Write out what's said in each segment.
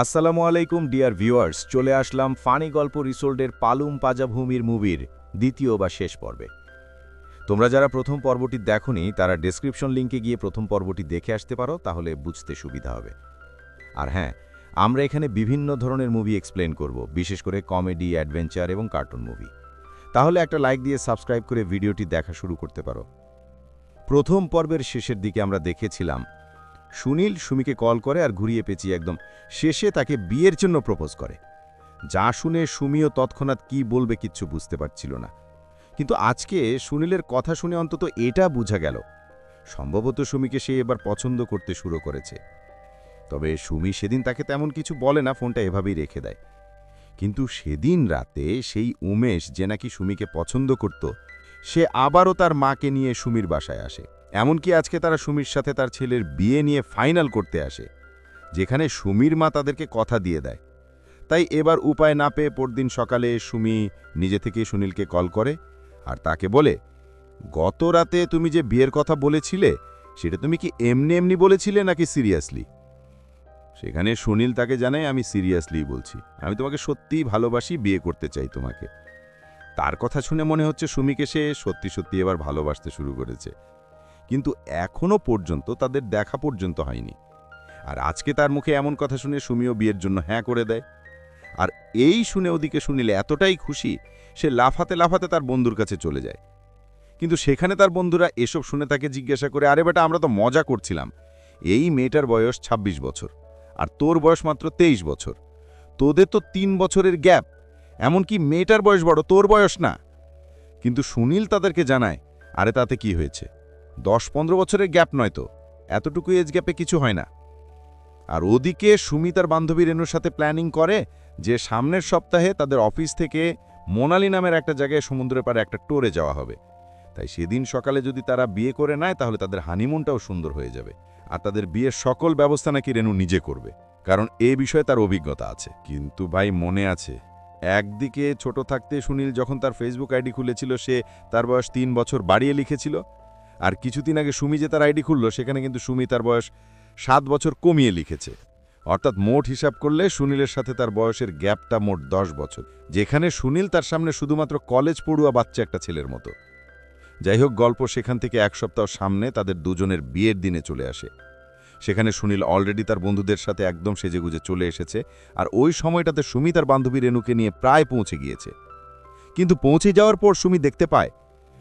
আসসালামু আলাইকুম dear viewers, চলে আসলাম ফানি গল্প রিসোর্টের পালুম পাজাভূমির মুভির দ্বিতীয় বা শেষ পর্বে। তোমরা যারা প্রথম পর্বটি দেখোনি তারা ডেসক্রিপশন লিঙ্কে গিয়ে প্রথম পর্বটি দেখে আসতে পারো, তাহলে বুঝতে সুবিধা হবে। আর হ্যাঁ, আমরা এখানে বিভিন্ন ধরনের মুভি এক্সপ্লেন করব, বিশেষ করে কমেডি, অ্যাডভেঞ্চার এবং কার্টুন মুভি। তাহলে একটা লাইক দিয়ে সাবস্ক্রাইব করে ভিডিওটি দেখা শুরু করতে পারো। প্রথম পর্বের শেষের দিকে আমরা দেখেছিলাম সুনীল সুমিকে কল করে আর ঘুরিয়ে পেঁচিয়ে একদম শেষে তাকে বিয়ের জন্য প্রপোজ করে, যা শুনে সুমিও তৎক্ষণাৎ কি বলবে কিচ্ছু বুঝতে পারছিল না। কিন্তু আজকে সুনীলের কথা শুনে অন্তত এটা বোঝা গেল, সম্ভবত সুমিকে সে এবার পছন্দ করতে শুরু করেছে। তবে সুমি সেদিন তাকে তেমন কিছু বলে না, ফোনটা এভাবেই রেখে দেয়। কিন্তু সেদিন রাতে সেই উমেশ যে নাকি সুমিকে পছন্দ করত, সে আবারও তার মাকে নিয়ে সুমির বাসায় আসে। এমনকি আজকে তারা সুমির সাথে তার ছেলের বিয়ে নিয়ে ফাইনাল করতে আসে, যেখানে সুমির মা তাদেরকে কথা দিয়ে দেয়। তাই এবার উপায় না পেয়ে পরদিন সকালে সুমি নিজে থেকে সুনীলকে কল করে আর তাকে বলে, গত রাতে তুমি যে বিয়ের কথা বলেছিলে সেটা তুমি কি এমনি এমনি বলেছিলে নাকি সিরিয়াসলি? সেখানে সুনীল তাকে জানায়, আমি সিরিয়াসলি বলছি, আমি তোমাকে সত্যিই ভালোবাসি, বিয়ে করতে চাই তোমাকে। তার কথা শুনে মনে হচ্ছে সুমিকে সে সত্যি সত্যি এবার ভালোবাসতে শুরু করেছে, কিন্তু এখনো পর্যন্ত তাদের দেখা পর্যন্ত হয়নি। আর আজকে তার মুখে এমন কথা শুনে সুমিও বিয়ের জন্য হ্যাঁ করে দেয়। আর এই শুনে ওদিকে সুনীল এতটাই খুশি, সে লাফাতে লাফাতে তার বন্ধুর কাছে চলে যায়। কিন্তু সেখানে তার বন্ধুরা এসব শুনে তাকে জিজ্ঞাসা করে, আরে বেটা, আমরা তো মজা করছিলাম, এই মেয়েটার বয়স ২৬ বছর আর তোর বয়স মাত্র ২৩ বছর, তোদের তো ৩ বছরের গ্যাপ, এমনকি মেয়েটার বয়স বড়, তোর বয়স না। কিন্তু সুনীল তাদেরকে জানায়, আরে তাতে কি হয়েছে, ১০-১৫ বছরের গ্যাপ নয় তো, এতটুকু এজ গ্যাপে কিছু হয় না। আর ওদিকে সুমি তার বান্ধবী রেনুর সাথে প্ল্যানিং করে যে সামনের সপ্তাহে তাদের অফিস থেকে মোনালি নামের একটা জায়গায় সমুদ্রের পাড়ে একটা ট্যুরে যাওয়া হবে। তাই সেদিন সকালে যদি তারা বিয়ে করে নেয় তাহলে তাদের হানিমুনটাও সুন্দর হয়ে যাবে। আর তাদের বিয়ের সকল ব্যবস্থা নাকি রেনু নিজে করবে, কারণ এ বিষয়ে তার অভিজ্ঞতা আছে। কিন্তু ভাই, মনে আছে একদিকে ছোট থাকতে সুনীল যখন তার ফেসবুক আইডি খুলেছিল সে তার বয়স ৩ বছর বাড়িয়ে লিখেছিল, আর কিছুদিন আগে সুমি যে তার আইডি খুলল সেখানে কিন্তু সুমি তার বয়স ৭ বছর কমিয়ে লিখেছে। অর্থাৎ মোট হিসাব করলে সুনীলের সাথে তার বয়সের গ্যাপটা মোট ১০ বছর, যেখানে সুনীল তার সামনে শুধুমাত্র কলেজ পড়ুয়া বাচ্চা একটা ছেলের মতো। যাই হোক, গল্প সেখান থেকে এক সপ্তাহ সামনে তাদের দুজনের বিয়ের দিনে চলে আসে। সেখানে সুনীল অলরেডি তার বন্ধুদের সাথে একদম সেজেগুজে চলে এসেছে, আর ওই সময়টাতে সুমি তার বান্ধবী রেনুকে নিয়ে প্রায় পৌঁছে গিয়েছে। কিন্তু পৌঁছে যাওয়ার পর সুমি দেখতে পায়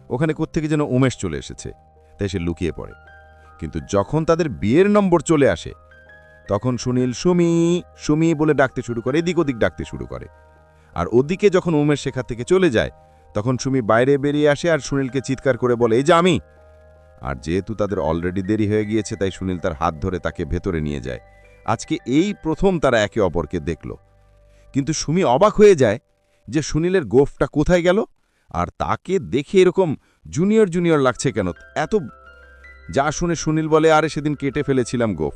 ওখানে কোত্থেকে যেন উমেশ চলে এসেছে, তাই সে লুকিয়ে পড়ে। কিন্তু যখন তাদের বিয়ের নম্বর চলে আসে তখন সুনীল সুমি সুমি বলে ডাকতে শুরু করে, এদিক ওদিক ডাকতে শুরু করে। আর ওদিকে যখন উমেশ সেখান থেকে চলে যায় তখন সুমি বাইরে বেরিয়ে আসে আর সুনীলকে চিৎকার করে বলে, এই যে আমি। আর যেহেতু তাদের অলরেডি দেরি হয়ে গিয়েছে তাই সুনীল তার হাত ধরে তাকে ভেতরে নিয়ে যায়। আজকে এই প্রথম তারা একে অপরকে দেখল। কিন্তু সুমি অবাক হয়ে যায় যে সুনীলের গোফটা কোথায় গেল, আর তাকে দেখে এরকম জুনিয়র জুনিয়র লাগছে কেন এত। যা শুনে সুনীল বলে, আরে সেদিন কেটে ফেলেছিলাম গোফ।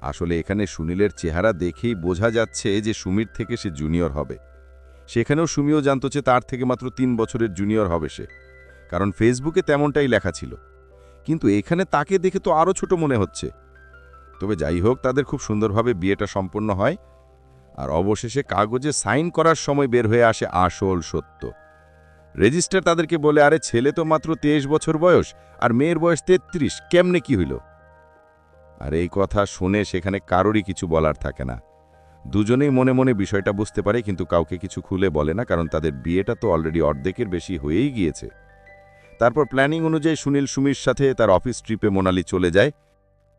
আসলে এখানে সুনীলের চেহারা দেখেই বোঝা যাচ্ছে যে সুমির থেকে সে জুনিয়র হবে। সেখানেও সুমিও জানত যে তার থেকে মাত্র ৩ বছরের জুনিয়র হবে সে, কারণ ফেসবুকে তেমনটাই লেখা ছিল। কিন্তু এখানে তাকে দেখে তো আরও ছোট মনে হচ্ছে। তবে যাই হোক, তাদের খুব সুন্দরভাবে বিয়েটা সম্পন্ন হয়। আর অবশেষে কাগজে সাইন করার সময় বের হয়ে আসে আসল সত্য। রেজিস্টার তাদেরকে বলে, আরে ছেলে তো মাত্র ২৩ বছর বয়স আর মেয়ের বয়স ৩৩, কেমনে কি হইল? আর এই কথা শুনে সেখানে কারোরই কিছু বলার থাকে না। দুজনেই মনে মনে বিষয়টা বুঝতে পারে, কিন্তু কাউকে কিছু খুলে বলে না, কারণ তাদের বিয়েটা তো অলরেডি অর্ধেকের বেশি হয়েই গিয়েছে। তারপর প্ল্যানিং অনুযায়ী সুনীল সুমির সাথে তার অফিস ট্রিপে মোনালি চলে যায়।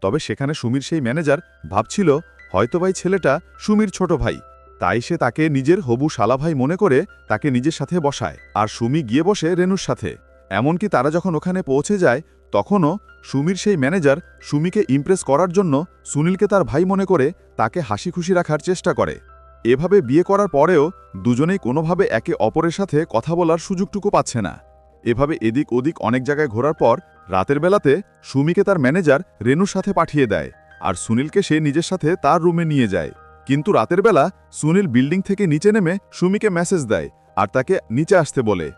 তবে সেখানে সুমির সেই ম্যানেজার ভাবছিল হয়তো ভাই ছেলেটা সুমির ছোট ভাই, তাই সে তাকে নিজের হবু শালা ভাই মনে করে তাকে নিজের সাথে বসায়, আর সুমি গিয়ে বসে রেনুর সাথে। এমনকি তারা যখন ওখানে পৌঁছে যায় তখনও সুমির সেই ম্যানেজার সুমিকে ইমপ্রেস করার জন্য সুনীলকে তার ভাই মনে করে তাকে হাসি খুশি রাখার চেষ্টা করে। এভাবে বিয়ে করার পরেও দুজনেই কোনোভাবে একে অপরের সাথে কথা বলার সুযোগটুকু পাচ্ছে না। এভাবে এদিক ওদিক অনেক জায়গায় ঘোরার পর রাতের বেলাতে সুমিকে তার ম্যানেজার রেনুর সাথে পাঠিয়ে দেয়, আর সুনীলকে সে নিজের সাথে তার রুমে নিয়ে যায়। কিন্তু রাতের বেলা সুনীল বিল্ডিং থেকে নিচে নেমে সুমিকে মেসেজ দেয় আর তাকে নিচে আসতে বলে।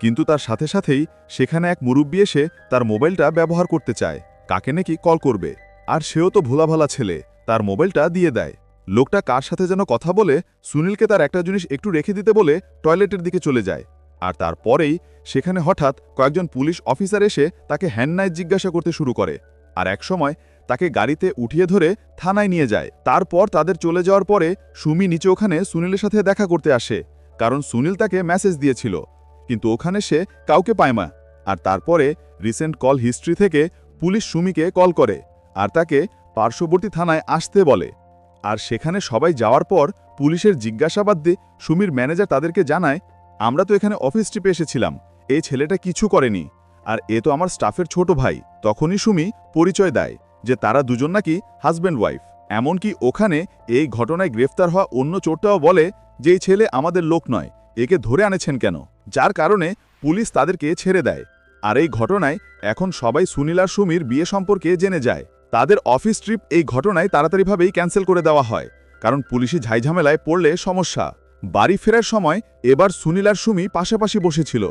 কিন্তু তার সাথে সাথেই সেখানে এক মুরব্বি এসে তার মোবাইলটা ব্যবহার করতে চায়, কাকে নাকি কল করবে। আর সেও তো ভোলাভালা ছেলে, তার মোবাইলটা দিয়ে দেয়। লোকটা কার সাথে যেন কথা বলে সুনীলকে তার একটা জিনিস একটু রেখে দিতে বলে টয়লেটের দিকে চলে যায়। আর তারপরেই সেখানে হঠাৎ কয়েকজন পুলিশ অফিসার এসে তাকে হ্যান্ডনাইজ জিজ্ঞাসা করতে শুরু করে, আর একসময় তাকে গাড়িতে উঠিয়ে ধরে থানায় নিয়ে যায়। তারপর তাদের চলে যাওয়ার পরে সুমি নিচে ওখানে সুনীলের সাথে দেখা করতে আসে, কারণ সুনীল তাকে মেসেজ দিয়েছিল, কিন্তু ওখানে সে কাউকে পায় না। আর তারপরে রিসেন্ট কল হিস্ট্রি থেকে পুলিশ সুমিকে কল করে আর তাকে পার্শ্ববর্তী থানায় আসতে বলে। আর সেখানে সবাই যাওয়ার পর পুলিশের জিজ্ঞাসাবাদ দিয়ে সুমির ম্যানেজার তাদেরকে জানায়, আমরা তো এখানে অফিস ট্রিপে এসেছিলাম, এই ছেলেটা কিছু করেনি, আর এ তো আমার স্টাফের ছোট ভাই। তখনই সুমি পরিচয় দেয় যে তারা দুজন নাকি হাজব্যান্ড ওয়াইফ। এমনকি ওখানে এই ঘটনায় গ্রেফতার হওয়া অন্য চোরটাও বলে যে এই ছেলে আমাদের লোক নয়, একে ধরে আনেছেন কেন, যার কারণে পুলিশ তাদেরকে ছেড়ে দেয়। আর এই ঘটনায় এখন সবাই সুনীল আর সুমির বিয়ে সম্পর্কে জেনে যায়। তাদের অফিস ট্রিপ এই ঘটনায় তাড়াতাড়িভাবেই ক্যান্সেল করে দেওয়া হয়, কারণ পুলিশি ঝাইঝামেলায় পড়লে সমস্যা। বাড়ি ফেরার সময় এবার সুনীল আর সুমি পাশাপাশি বসেছিল।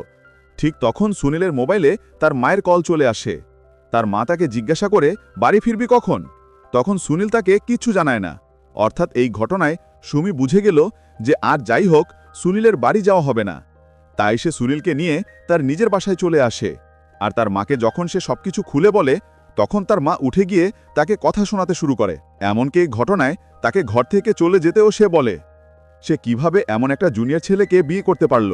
ঠিক তখন সুনীলের মোবাইলে তার মায়ের কল চলে আসে। তার মা তাকে জিজ্ঞাসা করে বাড়ি ফিরবি কখন। তখন সুনীল তাকে কিচ্ছু জানায় না। অর্থাৎ এই ঘটনায় সুমি বুঝে গেল যে আর যাই হোক সুনীলের বাড়ি যাওয়া হবে না। তাই সে সুনীলকে নিয়ে তার নিজের বাসায় চলে আসে। আর তার মাকে যখন সে সবকিছু খুলে বলে, তখন তার মা উঠে গিয়ে তাকে কথা শোনাতে শুরু করে। এমনকি এই ঘটনায় তাকে ঘর থেকে চলে যেতেও সে বলে সে কিভাবে এমন একটা জুনিয়র ছেলেকে বিয়ে করতে পারল।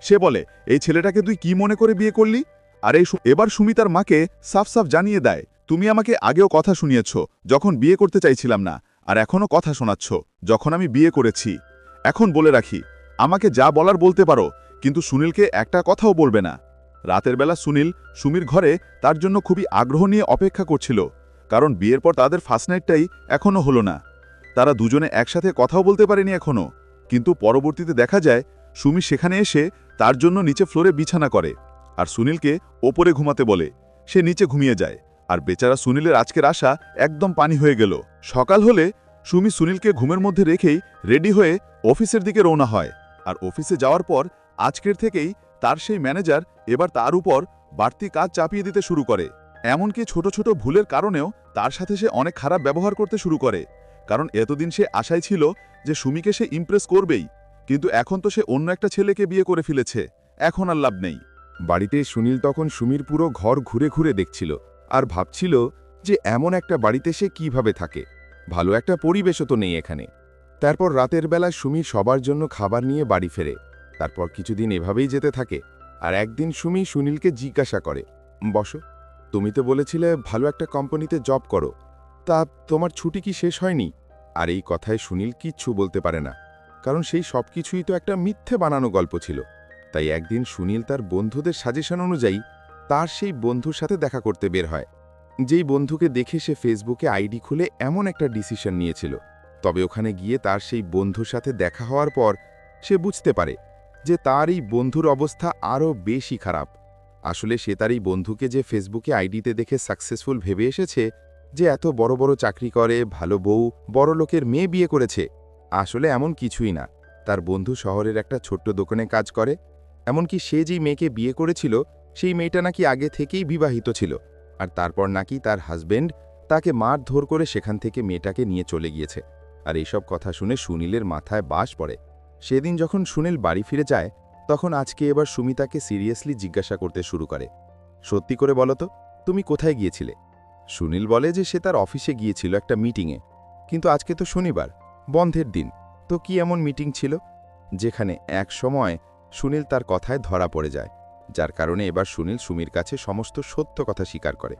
সে বলে, এই ছেলেটাকে তুই কি মনে করে বিয়ে করলি? আর এবার সুমি তার মাকে সাফ সাফ জানিয়ে দেয়, তুমি আমাকে আগেও কথা শুনিয়েছ যখন বিয়ে করতে চাইছিলাম না, আর এখনও কথা শোনাচ্ছ যখন আমি বিয়ে করেছি। এখন বলে রাখি, আমাকে যা বলার বলতে পারো, কিন্তু সুনীলকে একটা কথাও বলবে না। রাতের বেলা সুনীল সুমির ঘরে তার জন্য খুবই আগ্রহ নিয়ে অপেক্ষা করছিল, কারণ বিয়ের পর তাদের ফার্স্ট নাইটটাই এখনও হলো না। তারা দুজনে একসাথে কথাও বলতে পারেনি এখনও। কিন্তু পরবর্তীতে দেখা যায় সুমি সেখানে এসে তার জন্য নিচে ফ্লোরে বিছানা করে আর সুনীলকে ওপরে ঘুমাতে বলে। সে নিচে ঘুমিয়ে যায়, আর বেচারা সুনীলের আজকের আশা একদম পানি হয়ে গেল। সকাল হলে সুমি সুনীলকে ঘুমের মধ্যে রেখেই রেডি হয়ে অফিসের দিকে রওনা হয়। আর অফিসে যাওয়ার পর আজকের থেকেই তার সেই ম্যানেজার এবার তার উপর বাড়তি কাজ চাপিয়ে দিতে শুরু করে। এমনকি ছোট ছোট ভুলের কারণেও তার সাথে সে অনেক খারাপ ব্যবহার করতে শুরু করে, কারণ এতদিন সে আশায় ছিল যে সুমিকে সে ইমপ্রেস করবেই, কিন্তু এখন তো সে অন্য একটা ছেলেকে বিয়ে করে ফেলেছে, এখন আর লাভ নেই। বাড়িতে সুনীল তখন সুমির পুরো ঘর ঘুরে ঘুরে দেখছিল আর ভাবছিল যে এমন একটা বাড়িতে সে কিভাবে থাকে, ভালো একটা পরিবেশও তো নেই এখানে। তারপর রাতের বেলা সুমি সবার জন্য খাবার নিয়ে বাড়ি ফেরে। তারপর কিছুদিন এভাবেই যেতে থাকে। আর একদিন সুমি সুনীলকে জিজ্ঞাসা করে, বসো, তুমি তো বলেছিলে ভালো একটা কোম্পানিতে জব করো, তা তোমার ছুটি কি শেষ হয়নি? আর এই কথায় সুনীল কিচ্ছু বলতে পারে না, কারণ সেই সব কিছুই তো একটা মিথ্যে বানানো গল্প ছিল। তাই একদিন সুনীল তার বন্ধুদের সাজেশন অনুযায়ী তার সেই বন্ধুর সাথে দেখা করতে বের হয়, যেই বন্ধুকে দেখে সে ফেসবুকে আইডি খুলে এমন একটা ডিসিশন নিয়েছিল। তবে ওখানে গিয়ে তার সেই বন্ধুর সাথে দেখা হওয়ার পর সে বুঝতে পারে যে তার এই বন্ধুর অবস্থা আরও বেশি খারাপ। আসলে সে তার এই বন্ধুকে যে ফেসবুকে আইডিতে দেখে সাকসেসফুল ভেবে এসেছে, যে এত বড় বড় চাকরি করে, ভালো বউ, বড় লোকের মেয়ে বিয়ে করেছে, আসলে এমন কিছুই না। তার বন্ধু শহরের একটা ছোট্ট দোকানে কাজ করে। এমনকি সে যেই মেয়েকে বিয়ে করেছিল সেই মেয়েটা নাকি আগে থেকেই বিবাহিত ছিল, আর তারপর নাকি তার হাজবেন্ড তাকে মারধর করে সেখান থেকে মেয়েটাকে নিয়ে চলে গিয়েছে। আর এইসব কথা শুনে সুনীলের মাথায় বাস পড়ে। সেদিন যখন সুনীল বাড়ি ফিরে যায়, তখন আজকে এবার সুমি তাকে সিরিয়াসলি জিজ্ঞাসা করতে শুরু করে, সত্যি করে বলো তো, তুমি কোথায় গিয়েছিলে? সুনীল বলে যে সে তার অফিসে গিয়েছিল একটা মিটিংয়ে, কিন্তু আজকে তো শনিবার, বন্ধের দিন, তো কি এমন মিটিং ছিল? যেখানে এক সময় সুনীল তার কথায় ধরা পড়ে যায়, যার কারণে এবার সুনীল সুমির কাছে সমস্ত সত্য কথা স্বীকার করে।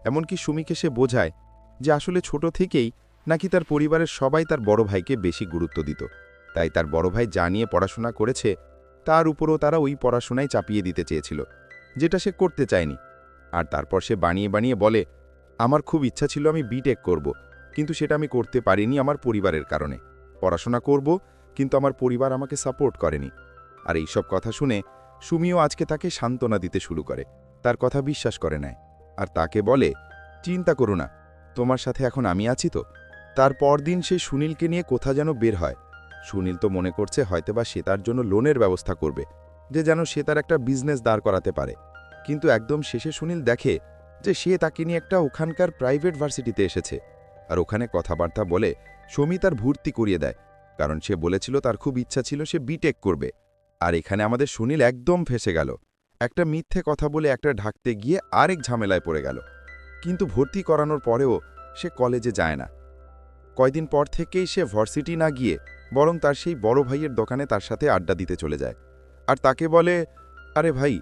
এমনকি সুমিকে সে বোঝায় যে আসলে ছোট থেকেই নাকি তার পরিবারের সবাই তার বড় ভাইকে বেশি গুরুত্ব দিত, তাই তার বড় ভাই যা নিয়ে পড়াশোনা করেছে তার উপরও তারা ওই পড়াশোনায় চাপিয়ে দিতে চেয়েছিল, যেটা সে করতে চায়নি। আর তারপর সে বানিয়ে বানিয়ে বলে, আমার খুব ইচ্ছা ছিল আমি বিটেক করব, কিন্তু সেটা আমি করতে পারিনি আমার পরিবারের কারণে। পড়াশোনা করব, কিন্তু আমার পরিবার আমাকে সাপোর্ট করেনি। আর এইসব কথা শুনে সুমিও আজকে তাকে সান্ত্বনা দিতে শুরু করে, তার কথা বিশ্বাস করে নেয়। আর তাকে বলে, চিন্তা করো না, তোমার সাথে এখন আমি আছি তো। তার পরদিন সে সুনীলকে নিয়ে কোথা যেন বের হয়। সুনীল তো মনে করছে হয়তোবা সে তার জন্য লোনের ব্যবস্থা করবে, যে যেন সে তার একটা বিজনেস দাঁড় করাতে পারে। কিন্তু একদম শেষে সুনীল দেখে যে সে তাকে নিয়ে একটা ওখানকার প্রাইভেট ভার্সিটিতে এসেছে, আর ওখানে কথাবার্তা বলে সুমি তার ভর্তি করিয়ে দেয়, কারণ সে বলেছিল তার খুব ইচ্ছা ছিল সে বিটেক করবে। আর এখানে আমাদের সুনীল একদম ফেঁসে গেল। একটা মিথ্যে কথা বলে একটা ঢাকতে গিয়ে আরেক ঝামেলায় পড়ে গেল। কিন্তু ভর্তি করানোর পরেও সে কলেজে যায় না। কয়দিন পর থেকেই সে ভার্সিটি না গিয়ে বরং তার সেই বড় ভাইয়ের দোকানে তার সাথে আড্ডা দিতে চলে যায়। আর তাকে বলে, আরে ভাই,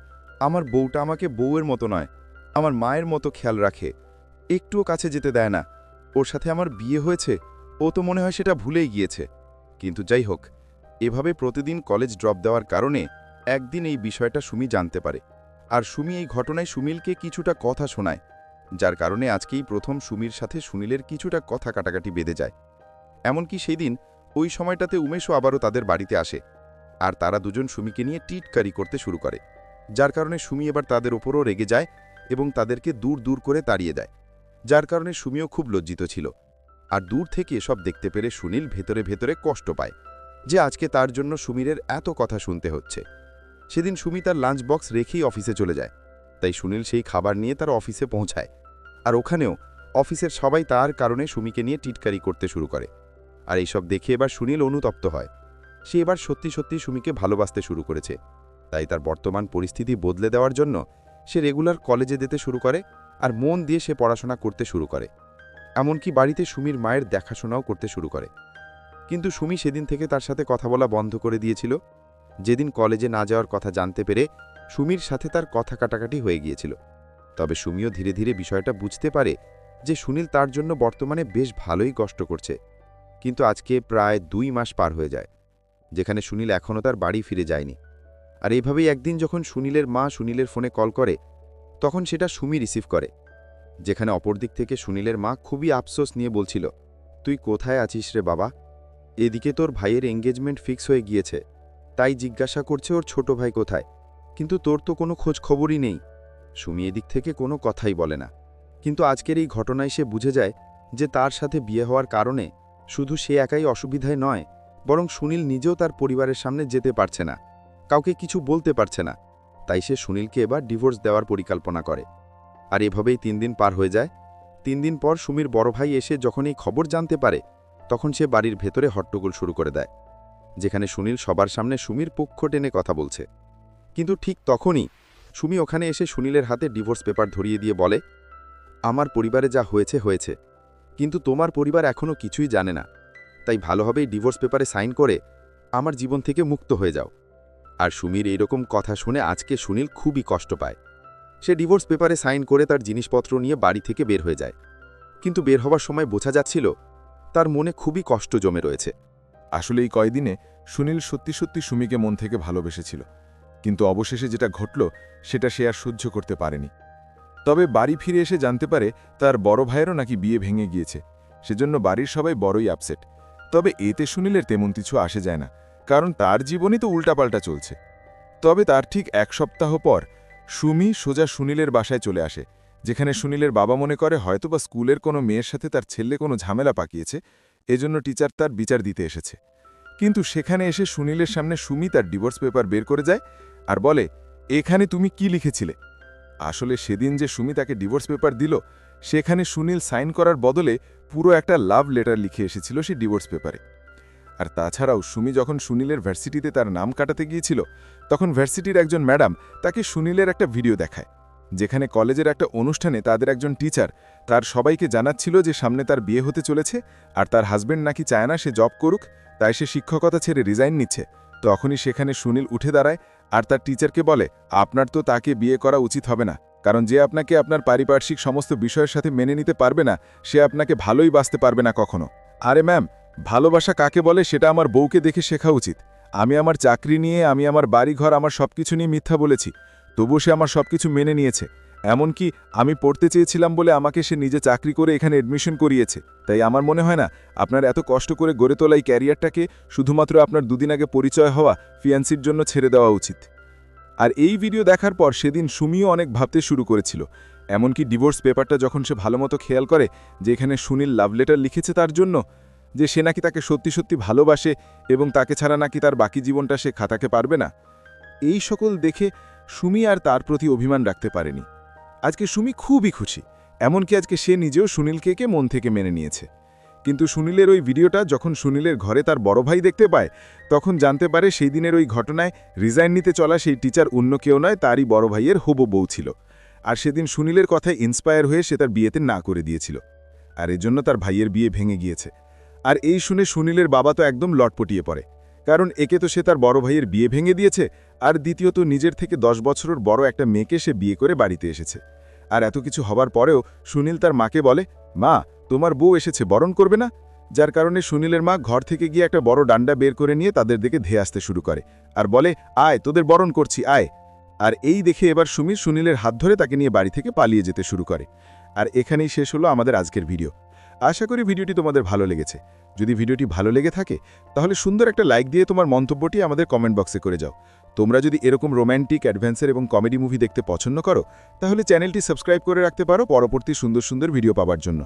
আমার বউটা আমাকে বউয়ের মতো নয়, আমার মায়ের মতো খেয়াল রাখে, একটুও কাছে যেতে দেয় না। ওর সাথে আমার বিয়ে হয়েছে, ও তো মনে হয় সেটা ভুলেই গিয়েছে। কিন্তু যাই হোক, এভাবে প্রতিদিন কলেজ ড্রপ দেওয়ার কারণে একদিন এই বিষয়টা সুমি জানতে পারে। আর সুমি এই ঘটনায় সুনীলকে কিছুটা কথা শোনায়, যার কারণে আজকেই প্রথম সুমির সাথে সুনীলের কিছুটা কথা কাটাকাটি বেঁধে যায়। এমনকি সেই দিন ওই সময়টাতে উমেশও আবারও তাদের বাড়িতে আসে, আর তারা দুজন সুমিকে নিয়ে টিটকারি করতে শুরু করে, যার কারণে সুমি এবার তাদের ওপরও রেগে যায় এবং তাদেরকে দূর দূর করে তাড়িয়ে দেয়। যার কারণে সুমিও খুব লজ্জিত ছিল। আর দূর থেকে এসব দেখতে পেরে সুনীল ভেতরে ভেতরে কষ্ট পায় যে আজকে তার জন্য সুমিরের এত কথা শুনতে হচ্ছে। সেদিন সুমি তার লাঞ্চ বক্স রেখেই অফিসে চলে যায়, তাই সুনীল সেই খাবার নিয়ে তার অফিসে পৌঁছায়। আর ওখানেও অফিসের সবাই তার কারণে সুমিকে নিয়ে টিটকারি করতে শুরু করে। আর এইসব দেখে এবার সুনীল অনুতপ্ত হয়। সে এবার সত্যি সত্যি সুমিকে ভালোবাসতে শুরু করেছে, তাই তার বর্তমান পরিস্থিতি বদলে দেওয়ার জন্য সে রেগুলার কলেজে যেতে শুরু করে আর মন দিয়ে সে পড়াশোনা করতে শুরু করে। এমনকি বাড়িতে সুমির মায়ের দেখাশোনাও করতে শুরু করে। কিন্তু সুমি সেদিন থেকে তার সাথে কথা বলা বন্ধ করে দিয়েছিল। যেদিন কলেজে না যাওয়ার কথা জানতে পেরে সুমির সাথে তার কথা কাটাকাটি হয়ে গিয়েছিল। তবে সুমিও ধীরে ধীরে বিষয়টা বুঝতে পারে যে সুনীল তার জন্য বর্তমানে বেশ ভালোই কষ্ট করছে। কিন্তু আজকে প্রায় 2 মাস পার হয়ে যায়, যেখানে সুনীল এখনও তার বাড়ি ফিরে যায়নি। আর এইভাবেই একদিন যখন সুনীলের মা সুনীলের ফোনে কল করে, তখন সেটা সুমি রিসিভ করে, যেখানে অপরদিক থেকে সুনীলের মা খুবই আফসোস নিয়ে বলছিল, তুই কোথায় আছিস রে বাবা? এদিকে তোর ভাইয়ের এঙ্গেজমেন্ট ফিক্স হয়ে গিয়েছে, তাই জিজ্ঞাসা করছে ওর ছোট ভাই কোথায়, কিন্তু তোর তো কোনো খোঁজ খবরই নেই। সুমি এদিক থেকে কোনো কথাই বলে না। কিন্তু আজকের এই ঘটনায় সে বুঝে যায় যে তার সাথে বিয়ে হওয়ার কারণে শুধু সে একাই অসুবিধায় নয়, বরং সুনীল নিজেও তার পরিবারের সামনে যেতে পারছে না, কাউকে কিছু বলতে পারছে না। তাই সে সুনীলকে এবার ডিভোর্স দেওয়ার পরিকল্পনা করে। আর এভাবেই 3 দিন পার হয়ে যায়। 3 দিন পর সুমির বড় ভাই এসে যখন এই খবর জানতে পারে, তখন সে বাড়ির ভেতরে হট্টগোল শুরু করে দেয়, যেখানে সুনীল সবার সামনে সুমির পক্ষ টেনে কথা বলছে। কিন্তু ঠিক তখনই সুমি ওখানে এসে সুনীলের হাতে ডিভোর্স পেপার ধরিয়ে দিয়ে বলে, আমার পরিবারে যা হয়েছে হয়েছে, কিন্তু তোমার পরিবার এখনও কিছুই জানে না, তাই ভালোভাবেই ডিভোর্স পেপারে সাইন করে আমার জীবন থেকে মুক্ত হয়ে যাও। আর সুমির এইরকম কথা শুনে আজকে সুনীল খুবই কষ্ট পায়। সে ডিভোর্স পেপারে সাইন করে তার জিনিসপত্র নিয়ে বাড়ি থেকে বের হয়ে যায়। কিন্তু বের হবার সময় বোঝা যাচ্ছিল তার মনে খুবই কষ্ট জমে রয়েছে। আসলে এই কয়দিনে সুনীল সত্যি সত্যি সুমিকে মন থেকে ভালোবেসেছিল, কিন্তু অবশেষে যেটা ঘটল সেটা সে আর সহ্য করতে পারেনি। তবে বাড়ি ফিরে এসে জানতে পারে তার বড় ভাইয়েরও নাকি বিয়ে ভেঙে গিয়েছে, সেজন্য বাড়ির সবাই বড়ই আপসেট। তবে এতে সুনীলের তেমন কিছু আসে যায় না, কারণ তার জীবনই তো উল্টাপাল্টা চলছে। তবে তার ঠিক 1 সপ্তাহ পর সুমি সোজা সুনীলের বাসায় চলে আসে, যেখানে সুনীলের বাবা মনে করে হয়তোবা স্কুলের কোনো মেয়ের সাথে তার ছেলে কোনো ঝামেলা পাকিয়েছে, এজন্য টিচার তার বিচার দিতে এসেছে। কিন্তু সেখানে এসে সুনীলের সামনে সুমি তার ডিভোর্স পেপার বের করে যায় আর বলে, এখানে তুমি কি লিখেছিলে? আসলে সেদিন যে সুমি তাকে ডিভোর্স পেপার দিল, সেখানে সুনীল সাইন করার বদলে পুরো একটা লাভ লেটার লিখে এসেছিল সে ডিভোর্স পেপারে। আর তাছাড়াও সুমি যখন সুনীলের ভার্সিটিতে তার নাম কাটাতে গিয়েছিল, তখন ভার্সিটির একজন ম্যাডাম তাকে সুনীলের একটা ভিডিও দেখায়, যেখানে কলেজের একটা অনুষ্ঠানে তাদের একজন টিচার তার সবাইকে জানাচ্ছিল যে সামনে তার বিয়ে হতে চলেছে আর তার হাজবেন্ড নাকি চায় না সে জব করুক, তাই সে শিক্ষকতা ছেড়ে রিজাইন নিচ্ছে। তখনই সেখানে সুনীল উঠে দাঁড়ায় আর তার টিচারকে বলে, আপনার তো তাকে বিয়ে করা উচিত হবে না, কারণ যে আপনাকে আপনার পারিপার্শ্বিক সমস্ত বিষয়ের সাথে মেনে নিতে পারবে না, সে আপনাকে ভালোই বাঁচতে পারবে না কখনো। আরে ম্যাম, ভালোবাসা কাকে বলে সেটা আমার বউকে দেখে শেখা উচিত। আমি আমার চাকরি নিয়ে, আমি আমার বাড়িঘর, আমার সবকিছু নিয়ে মিথ্যা বলেছি, তবুও সে আমার সবকিছু মেনে নিয়েছে। এমনকি আমি পড়তে চেয়েছিলাম বলে আমাকে সে নিজে চাকরি করে এখানে এডমিশন করিয়েছে। তাই আমার মনে হয় না আপনার এত কষ্ট করে গড়ে তোলা এই ক্যারিয়ারটাকে শুধুমাত্র আপনার 2 দিন আগে পরিচয় হওয়া ফিয়ান্সির জন্য ছেড়ে দেওয়া উচিত। আর এই ভিডিও দেখার পর সেদিন সুমিও অনেক ভাবতে শুরু করেছিল। এমনকি ডিভোর্স পেপারটা যখন সে ভালোমতো খেয়াল করে যে এখানে সুনীল লাভ লেটার লিখেছে তার জন্য, যে সে নাকি তাকে সত্যি সত্যি ভালোবাসে এবং তাকে ছাড়া নাকি তার বাকি জীবনটা সে খাতাকে পারবে না, এই সকল দেখে সুমি আর তার প্রতি অভিমান রাখতে পারেনি। আজকে সুমি খুবই খুশি, এমনকি আজকে সে নিজেও সুনীলকে মন থেকে মেনে নিয়েছে। কিন্তু সুনীলের ওই ভিডিওটা যখন সুনীলের ঘরে তার বড় ভাই দেখতে পায় তখন জানতে পারে সেই দিনের ওই ঘটনায় রিজাইন নিতে চলা সেই টিচার অন্য কেউ নয়, তারই বড় ভাইয়ের হবু বউ ছিল। আর সেদিন সুনীলের কথায় ইন্সপায়ার হয়ে সে তার বিয়েতে না করে দিয়েছিল, আর এজন্য তার ভাইয়ের বিয়ে ভেঙে গিয়েছে। আর এই শুনে সুনীলের বাবা তো একদম লটপটিয়ে পড়ে, কারণ একে তো সে তার বড় ভাইয়ের বিয়ে ভেঙে দিয়েছে, আর দ্বিতীয়ত নিজের থেকে 10 বছরের বড় একটা মেয়েকে সে বিয়ে করে বাড়িতে এসেছে। আর এত কিছু হবার পরেও সুনীল তার মাকে বলে, মা তোমার বউ এসেছে, বরণ করবে না? যার কারণে সুনীলের মা ঘর থেকে গিয়ে একটা বড় ডান্ডা বের করে নিয়ে তাদের দিকে ধেয়ে আসতে শুরু করে আর বলে, আয় তোদের বরণ করছি, আয়। আর এই দেখে এবার সুমির সুনীলের হাত ধরে তাকে নিয়ে বাড়ি থেকে পালিয়ে যেতে শুরু করে। আর এখানেই শেষ হলো আমাদের আজকের ভিডিও। আশা করি ভিডিওটি তোমাদের ভালো লেগেছে। যদি ভিডিওটি ভালো লেগে থাকে তাহলে সুন্দর একটা লাইক দিয়ে তোমার মন্তব্যটি আমাদের কমেন্ট বক্সে করে যাও। তোমরা যদি এরকম রোম্যান্টিক, অ্যাডভেঞ্চার এবং কমেডি মুভি দেখতে পছন্দ করো তাহলে চ্যানেলটি সাবস্ক্রাইব করে রাখতে পারো পরবর্তী সুন্দর সুন্দর ভিডিও পাওয়ার জন্য।